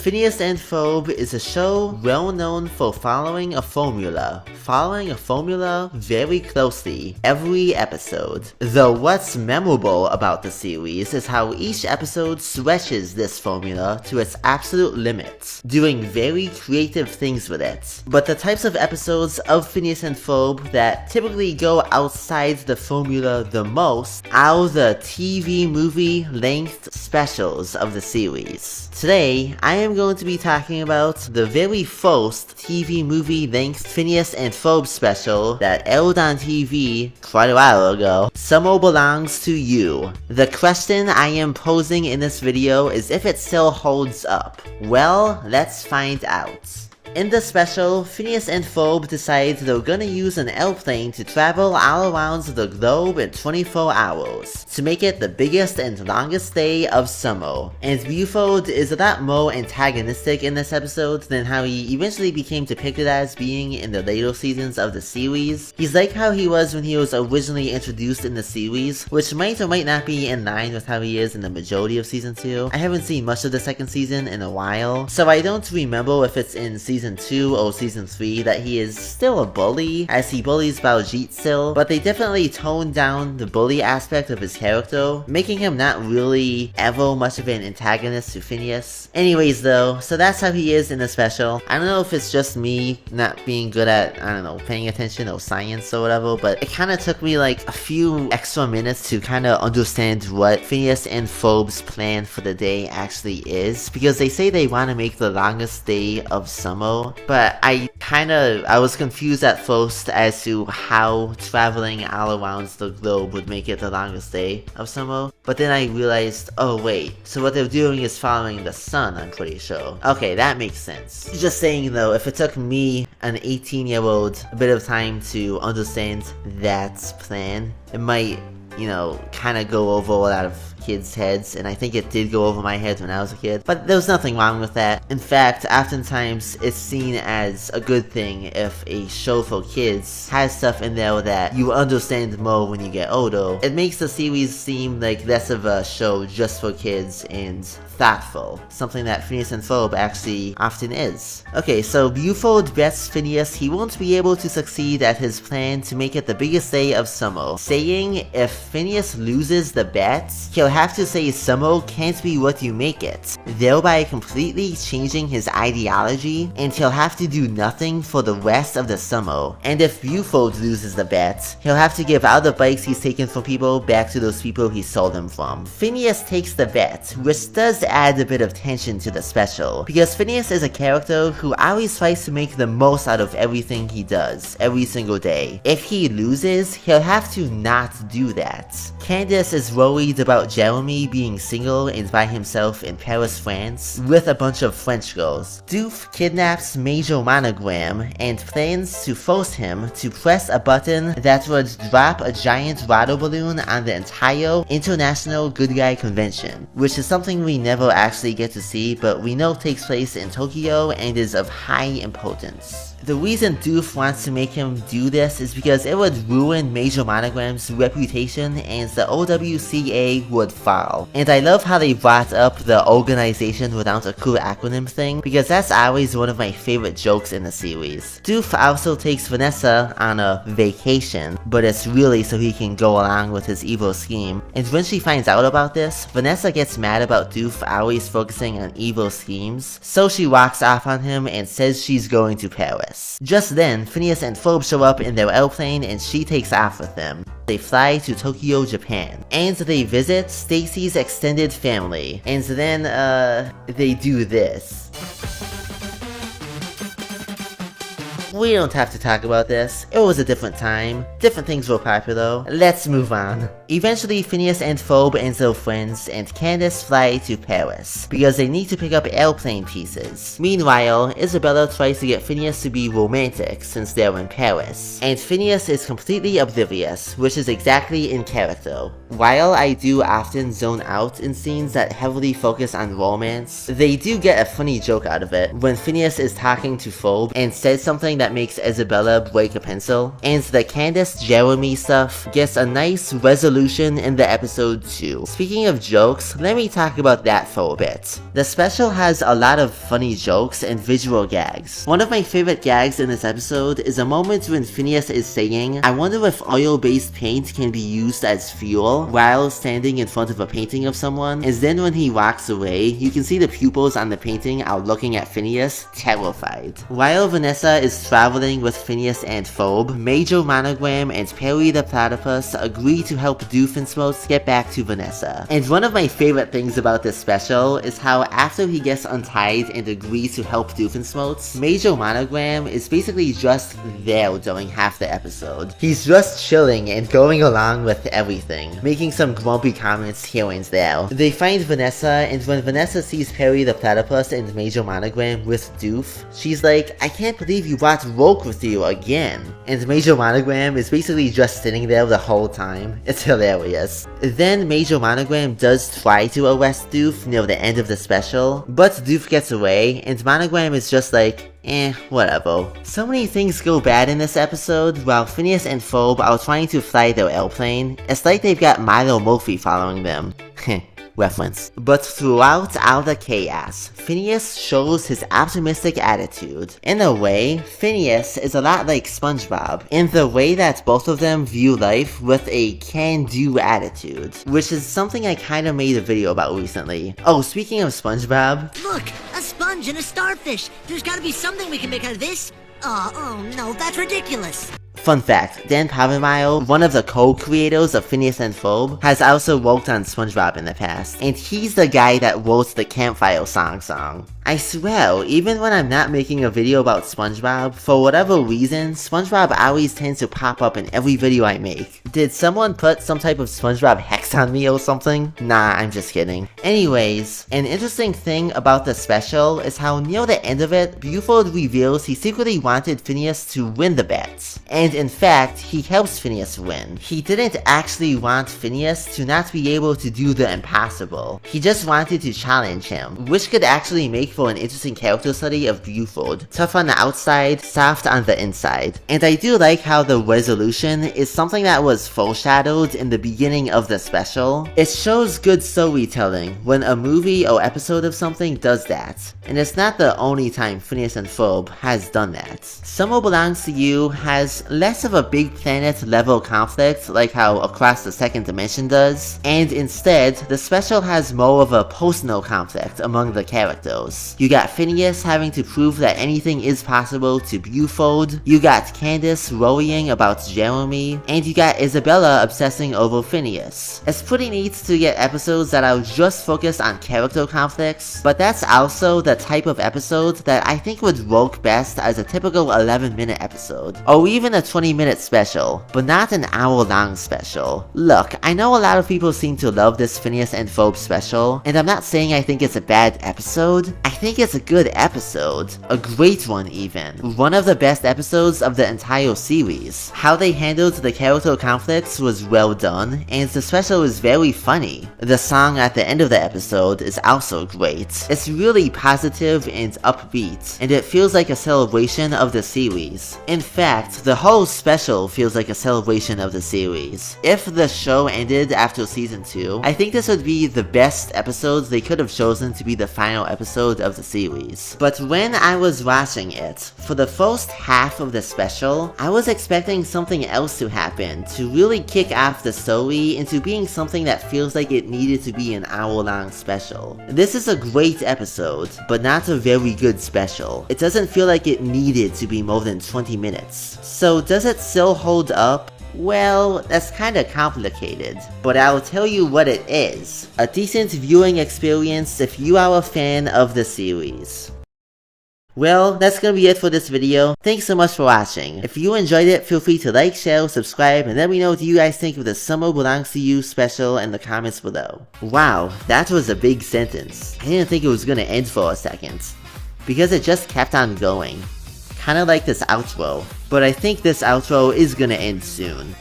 Phineas and Ferb is a show well known for following a formula very closely every episode. Though what's memorable about the series is how each episode stretches this formula to its absolute limits, doing very creative things with it. But the types of episodes of Phineas and Ferb that typically go outside the formula the most are the TV movie length specials of the series. Today, I am going to be talking about the very first TV movie length Phineas and Ferb special that aired on TV quite a while ago. Summer Belongs to You. The question I am posing in this video is if it still holds up. Well, let's find out. In the special, Phineas and Ferb decide they're gonna use an airplane to travel all around the globe in 24 hours, to make it the biggest and longest day of summer. And Buford is a lot more antagonistic in this episode than how he eventually became depicted as being in the later seasons of the series. He's like how he was when he was originally introduced in the series, which might or might not be in line with how he is in the majority of season 2. I haven't seen much of the second season in a while, so I don't remember if it's in season 2 or season 3 that he is still a bully, as he bullies Baljeet still, but they definitely toned down the bully aspect of his character, making him not really ever much of an antagonist to Phineas. Anyways though, so that's how he is in the special. I don't know if it's just me not being good at, I don't know, paying attention or science or whatever, but it kinda took me like a few extra minutes to kinda understand what Phineas and Ferb's plan for the day actually is, because they say they want to make the longest day of summer, but I was confused at first as to how traveling all around the globe would make it the longest day of summer, but then I realized, oh wait, so what they're doing is following the sun, I'm pretty sure. Okay, that makes sense. Just saying though, if it took me, an 18-year-old, a bit of time to understand that plan, it might, you know, kinda go over a lot of kids' heads, and I think it did go over my head when I was a kid, but there was nothing wrong with that. In fact, oftentimes it's seen as a good thing if a show for kids has stuff in there that you understand more when you get older. It makes the series seem like less of a show just for kids and thoughtful, something that Phineas and Ferb actually often is. Okay, so Buford bets Phineas he won't be able to succeed at his plan to make it the biggest day of summer, saying if Phineas loses the bet, he'll have to say summer can't be what you make it, thereby completely changing his ideology, and he'll have to do nothing for the rest of the summer. And if Buford loses the bet, he'll have to give all the bikes he's taken from people back to those people he sold them from. Phineas takes the bet, which does add a bit of tension to the special, because Phineas is a character who always tries to make the most out of everything he does, every single day. If he loses, he'll have to not do that. Candace is worried about Jeremy being single and by himself in Paris, France, with a bunch of French girls. Doof kidnaps Major Monogram and plans to force him to press a button that would drop a giant water balloon on the entire International Good Guy Convention, which is something we never actually get to see, but we know takes place in Tokyo and is of high importance. The reason Doof wants to make him do this is because it would ruin Major Monogram's reputation and the OWCA would fall. And I love how they brought up the organization without a cool acronym thing, because that's always one of my favorite jokes in the series. Doof also takes Vanessa on a vacation, but it's really so he can go along with his evil scheme. And when she finds out about this, Vanessa gets mad about Doof always focusing on evil schemes, so she walks off on him and says she's going to Paris. Just then, Phineas and Ferb show up in their airplane and she takes off with them. They fly to Tokyo, Japan, and they visit Stacy's extended family, and then, they do this. We don't have to talk about this. It was a different time. Different things were popular. Let's move on. Eventually, Phineas and Ferb and their friends and Candace fly to Paris, because they need to pick up airplane pieces. Meanwhile, Isabella tries to get Phineas to be romantic since they're in Paris, and Phineas is completely oblivious, which is exactly in character. While I do often zone out in scenes that heavily focus on romance, they do get a funny joke out of it when Phineas is talking to Ferb and says something that makes Isabella break a pencil, and the Candace Jeremy stuff gets a nice resolution in the episode too. Speaking of jokes, let me talk about that for a bit. The special has a lot of funny jokes and visual gags. One of my favorite gags in this episode is a moment when Phineas is saying, "I wonder if oil-based paint can be used as fuel," while standing in front of a painting of someone, and then when he walks away, you can see the pupils on the painting are looking at Phineas, terrified. While Vanessa is traveling with Phineas and Ferb, Major Monogram and Perry the Platypus agree to help Doofenshmirtz get back to Vanessa. And one of my favorite things about this special is how after he gets untied and agrees to help Doofenshmirtz, Major Monogram is basically just there during half the episode. He's just chilling and going along with everything, making some grumpy comments here and there. They find Vanessa, and when Vanessa sees Perry the Platypus and Major Monogram with Doof, she's like, "I can't believe you brought Roke with you again." And Major Monogram is basically just sitting there the whole time. It's hilarious. Then Major Monogram does try to arrest Doof near the end of the special, but Doof gets away, and Monogram is just like, whatever. So many things go bad in this episode while Phineas and Ferb are trying to fly their airplane. It's like they've got Milo Murphy following them. Reference. But throughout all the chaos, Phineas shows his optimistic attitude. In a way, Phineas is a lot like SpongeBob, in the way that both of them view life with a can-do attitude, which is something I kinda made a video about recently. Oh, speaking of SpongeBob... Look! A sponge and a starfish! There's gotta be something we can make out of this! Oh no, that's ridiculous! Fun fact, Dan Povenmire, one of the co-creators of Phineas and Ferb, has also worked on SpongeBob in the past, and he's the guy that wrote the Campfire song. I swear, even when I'm not making a video about SpongeBob, for whatever reason, SpongeBob always tends to pop up in every video I make. Did someone put some type of SpongeBob hex on me or something? Nah, I'm just kidding. Anyways, an interesting thing about the special is how near the end of it, Buford reveals he secretly wanted Phineas to win the bet. And in fact, he helps Phineas win. He didn't actually want Phineas to not be able to do the impossible. He just wanted to challenge him, which could actually make for an interesting character study of Buford. Tough on the outside, soft on the inside. And I do like how the resolution is something that was foreshadowed in the beginning of the special. It shows good storytelling when a movie or episode of something does that. And it's not the only time Phineas and Ferb has done that. Somewhere Belongs to You has less of a big planet level conflict like how Across the Second Dimension does, and instead, the special has more of a personal conflict among the characters. You got Phineas having to prove that anything is possible to Buford, you got Candace worrying about Jeremy, and you got Isabella obsessing over Phineas. It's pretty neat to get episodes that are just focused on character conflicts, but that's also the type of episode that I think would work best as a typical 11-minute episode, or even a 20-minute special, but not an hour-long special. Look, I know a lot of people seem to love this Phineas and Ferb special, and I'm not saying I think it's a bad episode. I think it's a good episode. A great one even. One of the best episodes of the entire series. How they handled the character conflicts was well done, and the special is very funny. The song at the end of the episode is also great. It's really positive and upbeat, and it feels like a celebration of the series. In fact, the whole special feels like a celebration of the series. If the show ended after season 2, I think this would be the best episode they could have chosen to be the final episode of the series. But when I was watching it, for the first half of the special, I was expecting something else to happen to really kick off the story into being something that feels like it needed to be an hour-long special. This is a great episode, but not a very good special. It doesn't feel like it needed to be more than 20 minutes. So does it still hold up? Well, that's kinda complicated, but I'll tell you what it is. A decent viewing experience if you are a fan of the series. Well, that's gonna be it for this video. Thanks so much for watching. If you enjoyed it, feel free to like, share, subscribe, and let me know what you guys think of the Somewhere Belongs to You special in the comments below. Wow, that was a big sentence. I didn't think it was gonna end for a second, because it just kept on going. Kinda like this outro, but I think this outro is gonna end soon.